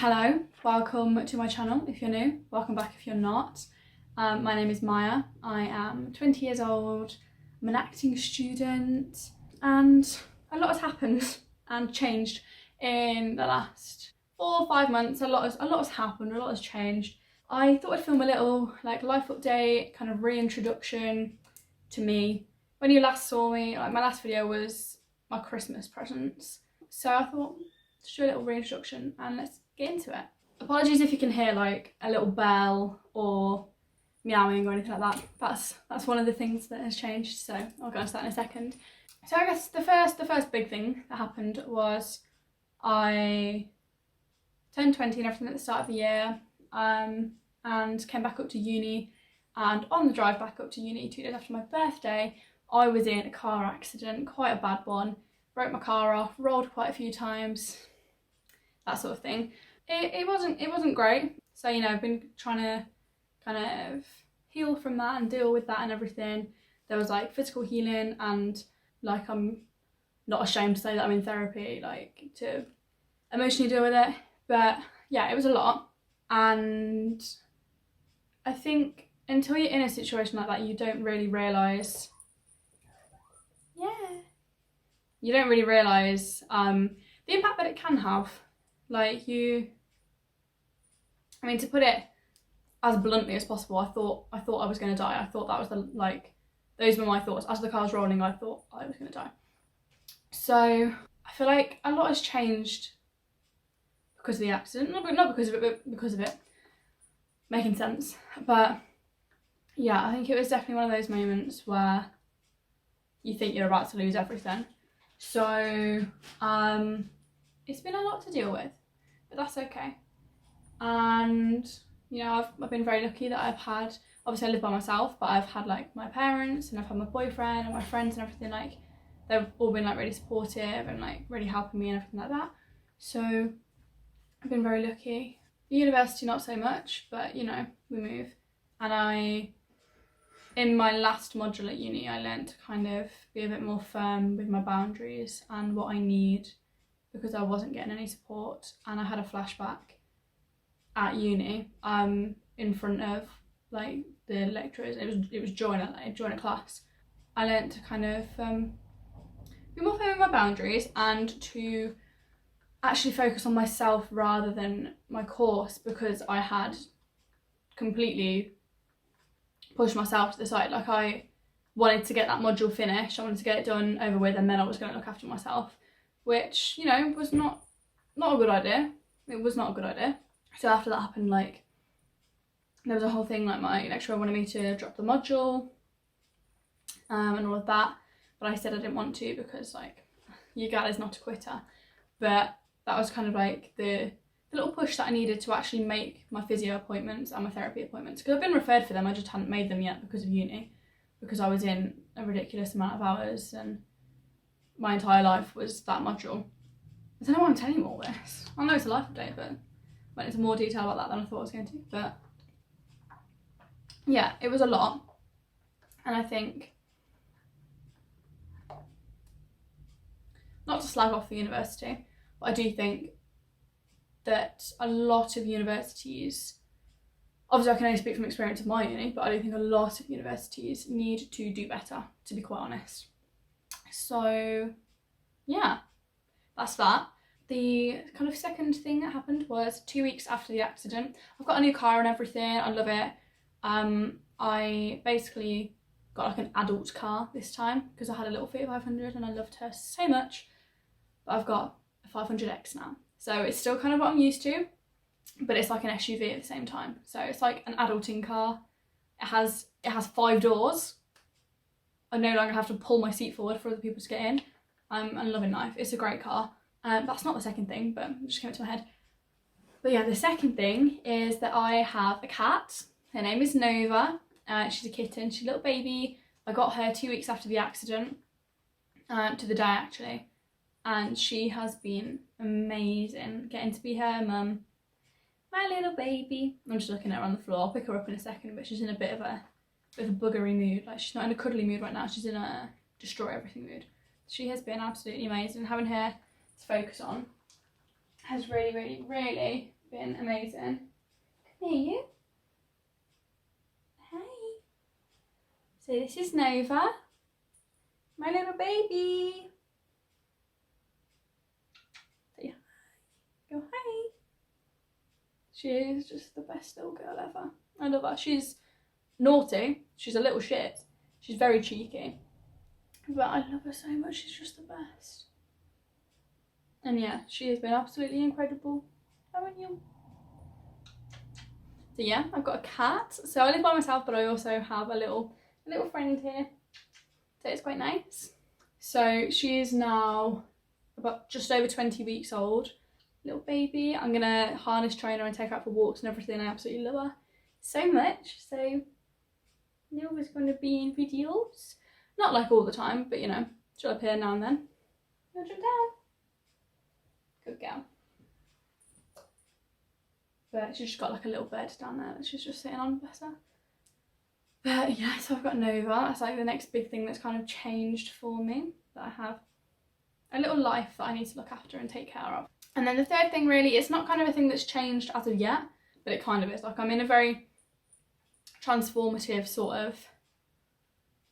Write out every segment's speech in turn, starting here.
Hello, welcome to my channel if you're new, welcome back if you're not. My name is Maya, I am 20 years old, I'm an acting student, and a lot has happened and changed in the last 4 or 5 months. A lot has happened, a lot has changed. I thought I'd film a little life update, kind of reintroduction to me. When you last saw me, my last video was my Christmas presents, so I thought let's do a little reintroduction and let's get into it. Apologies if you can hear a little bell or meowing or anything like that. That's one of the things that has changed, so I'll go into that in a second. So I guess the first big thing that happened was I turned 20 and everything at the start of the year, and came back up to uni, and on the drive back up to uni 2 days after my birthday, I was in a car accident, quite a bad one. Broke my car off, rolled quite a few times, that sort of thing. It wasn't great. So, you know, I've been trying to kind of heal from that and deal with that and everything. There was physical healing, and I'm not ashamed to say that I'm in therapy, to emotionally deal with it. But yeah, it was a lot. And I think until you're in a situation like that, you don't really realise, you don't really realise the impact that it can have. To put it as bluntly as possible, I thought I was going to die. I thought that was those were my thoughts. As the car was rolling, I thought I was going to die. So I feel like a lot has changed because of the accident. Not because of it, but because of it. Making sense. But yeah, I think it was definitely one of those moments where you think you're about to lose everything. So it's been a lot to deal with, but that's okay. And you know, I've been very lucky that I've had, obviously I live by myself, but I've had my parents, and I've had my boyfriend and my friends and everything. They've all been really supportive and really helping me and everything like that. So I've been very lucky. The university not so much, but you know, we move. And in my last module at uni, I learned to kind of be a bit more firm with my boundaries and what I need, because I wasn't getting any support. And I had a flashback at uni in front of the lecturers. It was during a class. I learned to kind of be more firm with my boundaries and to actually focus on myself rather than my course, because I had completely pushed myself to the side. I wanted to get that module finished, I wanted to get it done, over with, and then I was going to look after myself, which, you know, was not a good idea. It was not a good idea. So after that happened, there was a whole thing, my lecturer wanted me to drop the module and all of that, but I said I didn't want to, because your gal is not a quitter. But that was kind of the little push that I needed to actually make my physio appointments and my therapy appointments, because I've been referred for them, I just hadn't made them yet because of uni, because I was in a ridiculous amount of hours and my entire life was that module. I don't know why I'm telling you all this. I know it's a life update, but went into more detail about that than I thought I was going to. But yeah, it was a lot. And I think, not to slag off the university, but I do think that a lot of universities, obviously I can only speak from experience of my uni, but I do think a lot of universities need to do better, to be quite honest. So yeah, that's that. The kind of second thing that happened was 2 weeks after the accident. I've got a new car and everything, I love it. I basically got an adult car this time, because I had a little Fiat 500 and I loved her so much. But I've got a 500X now. So it's still kind of what I'm used to, but it's like an SUV at the same time. So it's like an adulting car. It has 5 doors. I no longer have to pull my seat forward for other people to get in. I'm loving life. It's a great car. That's not the second thing, but it just came to my head. But yeah, the second thing is that I have a cat. Her name is Nova. She's a kitten. She's a little baby. I got her 2 weeks after the accident, to the day actually. And she has been amazing, getting to be her mum. My little baby. I'm just looking at her on the floor. I'll pick her up in a second, but she's in a bit of a buggery mood. She's not in a cuddly mood right now. She's in a destroy everything mood. She has been absolutely amazing. Having her to focus on has really been amazing. Come here, you. Hey. So this is Nova, my little baby. Say hi. Go hi. She is just the best little girl ever. I love her. She's naughty. She's a little shit. She's very cheeky. But I love her so much. She's just the best. And yeah, she has been absolutely incredible. Haven't you? So yeah, I've got a cat. So I live by myself, but I also have a little friend here. So it's quite nice. So she is now about just over 20 weeks old. Little baby. I'm gonna harness train her and take her out for walks and everything. I absolutely love her so much. So Nova's gonna be in videos. Not like all the time, but you know, she'll appear now and then. I'll jump down. Good girl. But she's just got like a little bed down there that she's just sitting on, bless her. But yeah, so I've got Nova. That's like the next big thing that's kind of changed for me. That I have a little life that I need to look after and take care of. And then the third thing really, it's not kind of a thing that's changed as of yet, but it kind of is. Like I'm in a very transformative sort of,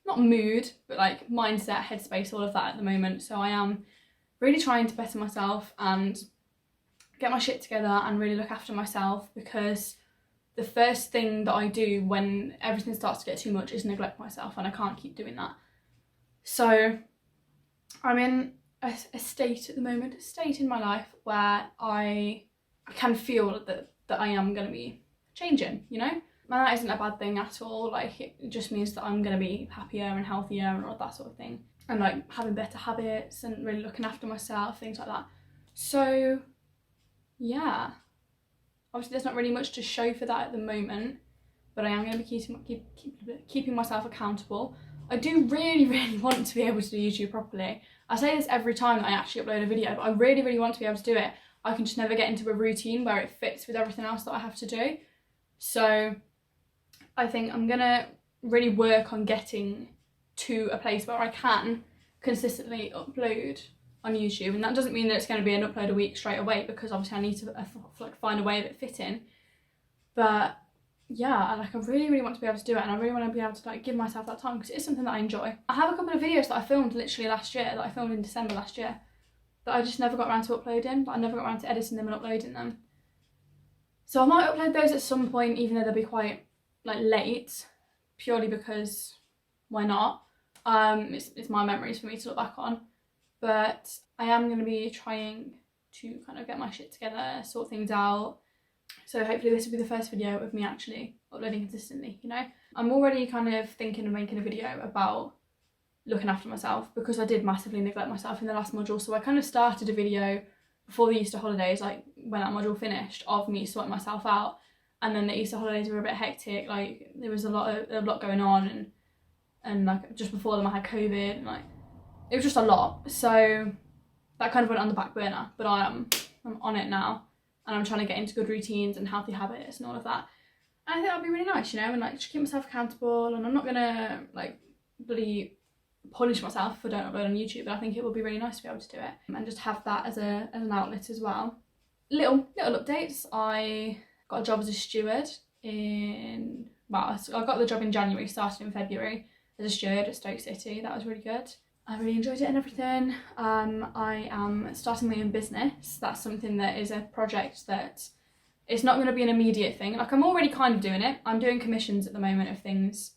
not mood, but like mindset, headspace, all of that at the moment. So I am really trying to better myself and get my shit together and really look after myself, because the first thing that I do when everything starts to get too much is neglect myself, and I can't keep doing that. So I'm in a state at the moment, a state in my life where I can feel that I am going to be changing, you know? And that isn't a bad thing at all. Like it just means that I'm going to be happier and healthier and all that sort of thing. And like having better habits and really looking after myself, things like that. So yeah, obviously there's not really much to show for that at the moment, but I am going to be keeping myself accountable. I do really want to be able to do YouTube properly. I say this every time that I actually upload a video, but I really want to be able to do it. I can just never get into a routine where it fits with everything else that I have to do. So I think I'm going to really work on getting to a place where I can consistently upload on YouTube, and that doesn't mean that it's going to be an upload a week straight away, because obviously I need to like find a way of it fitting. But yeah, like I really want to be able to do it, and I really want to be able to like give myself that time, because it's something that I enjoy. I have a couple of videos that I filmed literally last year, that I filmed in December last year, that I just never got around to uploading, but I never got around to editing them and uploading them. So I might upload those at some point, even though they'll be quite like late, purely because why not? It's my memories for me to look back on. But I am going to be trying to kind of get my shit together, sort things out. So hopefully this will be the first video of me actually uploading consistently, you know? I'm already kind of thinking of making a video about looking after myself, because I did massively neglect myself in the last module. So I kind of started a video before the Easter holidays, like when that module finished, of me sorting myself out. And then the Easter holidays were a bit hectic, like there was a lot going on, and like just before them I had COVID, and like it was just a lot. So that kind of went on the back burner, but I'm on it now, and I'm trying to get into good routines and healthy habits and all of that. And I think that'll be really nice, you know, and like just keep myself accountable, and I'm not gonna like bloody punish myself if I don't upload on YouTube, but I think it will be really nice to be able to do it and just have that as an outlet as well. Little updates. I got a job as a steward I got the job in January, started in February as a steward at Stoke City. That was really good. I really enjoyed it and everything. I am starting my own business. That's something that is a project that it's not going to be an immediate thing. Like I'm already kind of doing it. I'm doing commissions at the moment of things.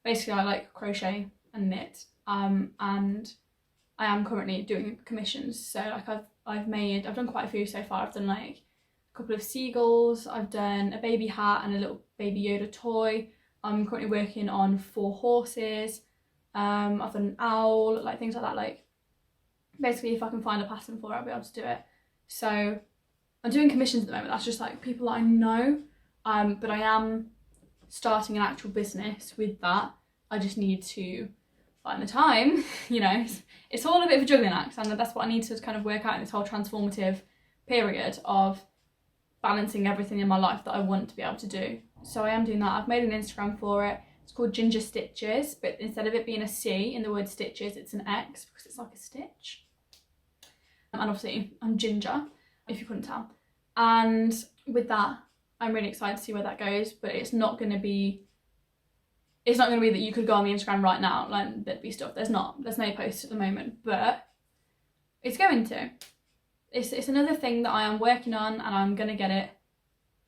Basically I like crochet and knit. And I am currently doing commissions. So like I've done quite a few so far. I've done like a couple of seagulls. I've done a baby hat and a little baby Yoda toy. I'm currently working on 4 horses. I've done an owl, like things like that. Like basically if I can find a pattern for it, I'll be able to do it. So I'm doing commissions at the moment. That's just like people that I know. But I am starting an actual business with that. I just need to find the time, you know. It's all a bit of a juggling act, and that's what I need to kind of work out in this whole transformative period of balancing everything in my life that I want to be able to do. So I am doing that. I've made an Instagram for it. It's called Ginger Stitches, but instead of it being a C in the word stitches, it's an X because it's like a stitch. And obviously I'm ginger, if you couldn't tell. And with that, I'm really excited to see where that goes, but it's not going to be that you could go on the Instagram right now, like there'd be stuff. There's no posts at the moment, but it's going to. It's another thing that I am working on, and I'm going to get it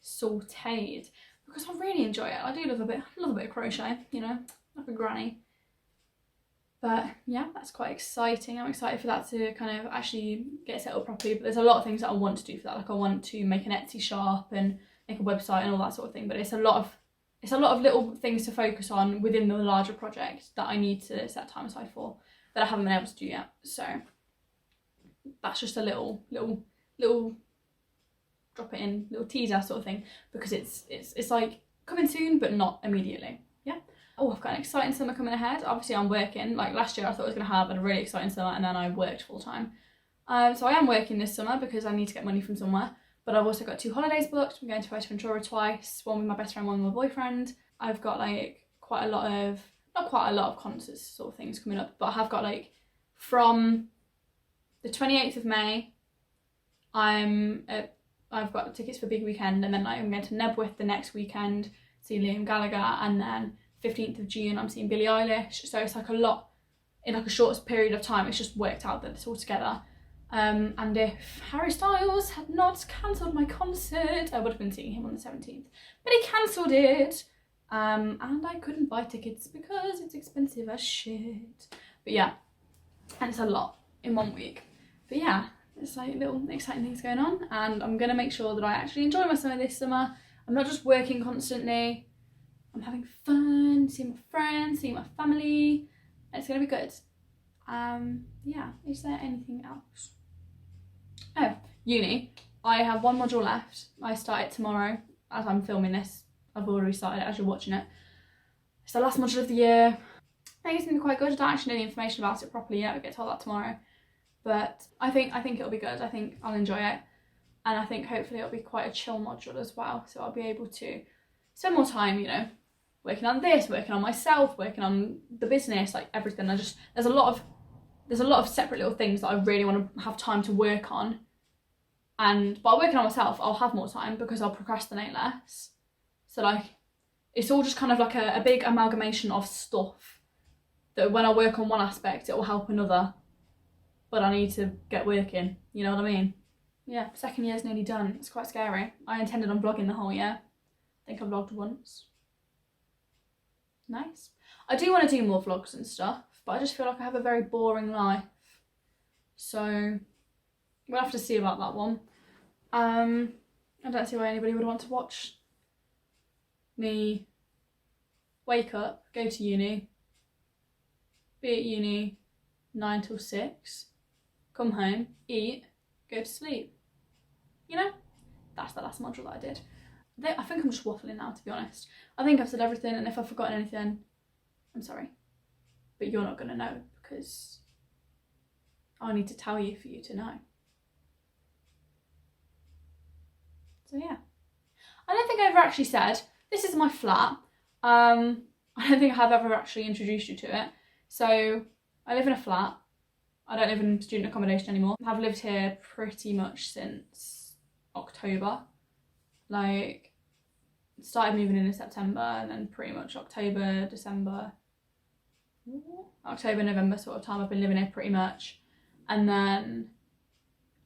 sauteed because I really enjoy it. I do love a bit of crochet, you know, like a granny. But yeah, that's quite exciting. I'm excited for that to kind of actually get set up properly. But there's a lot of things that I want to do for that. Like I want to make an Etsy shop and make a website and all that sort of thing. But it's a lot of little things to focus on within the larger project that I need to set time aside for that I haven't been able to do yet. So that's just a little drop it in, little teaser sort of thing, because it's like coming soon but not immediately. Yeah. Oh, I've got an exciting summer coming ahead. Obviously I'm working. Like last year I thought I was going to have a really exciting summer, and then I worked full time. So I am working this summer because I need to get money from somewhere, but I've also got 2 holidays booked. I'm going to Fuerteventura twice, one with my best friend, one with my boyfriend. I've got like not quite a lot of concerts sort of things coming up, but I have got like from the 28th of May, I've got tickets for Big Weekend, and then like, I'm going to Nebworth the next weekend, see Liam Gallagher, and then 15th of June I'm seeing Billie Eilish. So it's like a lot in like a short period of time. It's just worked out that it's all together. And if Harry Styles had not cancelled my concert, I would have been seeing him on the 17th, but he cancelled it, and I couldn't buy tickets because it's expensive as shit. But yeah, and it's a lot in 1 week. But yeah, it's like little exciting things going on, and I'm gonna make sure that I actually enjoy my summer this summer. I'm not just working constantly. I'm having fun, seeing my friends, seeing my family. It's gonna be good. Yeah, is there anything else? Oh, uni. I have 1 module left. I start it tomorrow as I'm filming this. I've already started it as you're watching it. It's the last module of the year. I think it's gonna be quite good. I don't actually know the information about it properly yet. I'll get told that tomorrow. But I think it'll be good. I think I'll enjoy it. And I think hopefully it'll be quite a chill module as well. So I'll be able to spend more time, you know, working on this, working on myself, working on the business, like everything. There's a lot of separate little things that I really want to have time to work on. And by working on myself, I'll have more time because I'll procrastinate less. So like, it's all just kind of like a big amalgamation of stuff that when I work on one aspect, it will help another. But I need to get working, you know what I mean? Yeah, 2nd year's nearly done. It's quite scary. I intended on vlogging the whole year. I think I vlogged once. Nice. I do want to do more vlogs and stuff, but I just feel like I have a very boring life. So we'll have to see about that one. I don't see why anybody would want to watch me wake up, go to uni, be at uni 9 till 6, come home, eat, go to sleep. You know, that's the last module that I did. I think I'm just waffling now, to be honest. I think I've said everything, and if I've forgotten anything, I'm sorry. But you're not going to know because I need to tell you for you to know. So yeah. I don't think I ever actually said, this is my flat. I don't think I have ever actually introduced you to it. So I live in a flat. I don't live in student accommodation anymore. I've lived here pretty much since October. Like, started moving in September, and then pretty much October, November sort of time I've been living here pretty much. And then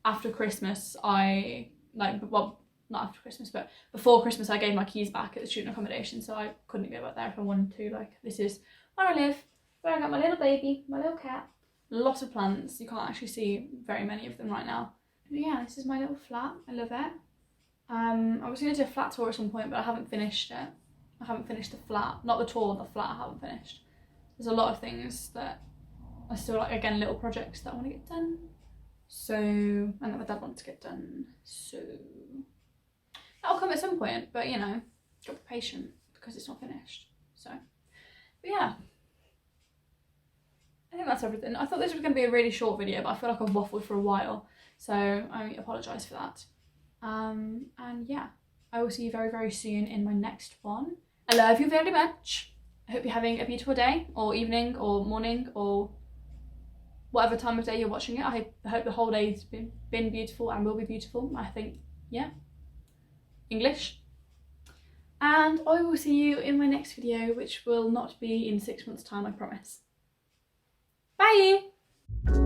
after Christmas, not after Christmas, but before Christmas I gave my keys back at the student accommodation, so I couldn't go back there if I wanted to. Like, this is where I live, where I got my little baby, my little cat. A lot of plants. You can't actually see very many of them right now. But yeah, this is my little flat. I love it. I was going to do a flat tour at some point, but I haven't finished it. I haven't finished the flat. Not the tour, the flat I haven't finished. There's a lot of things that are still, like, again, little projects that I want to get done. So, and that my dad wants to get done. So that'll come at some point, but you know, got to be patient because it's not finished. So, but yeah. I think that's everything. I thought this was going to be a really short video, but I feel like I've waffled for a while, so I apologise for that. And yeah, I will see you very, very soon in my next one. I love you very much. I hope you're having a beautiful day, or evening, or morning, or whatever time of day you're watching it. I hope the whole day's been beautiful and will be beautiful. I think, yeah, English. And I will see you in my next video, which will not be in 6 months' time, I promise. Bye!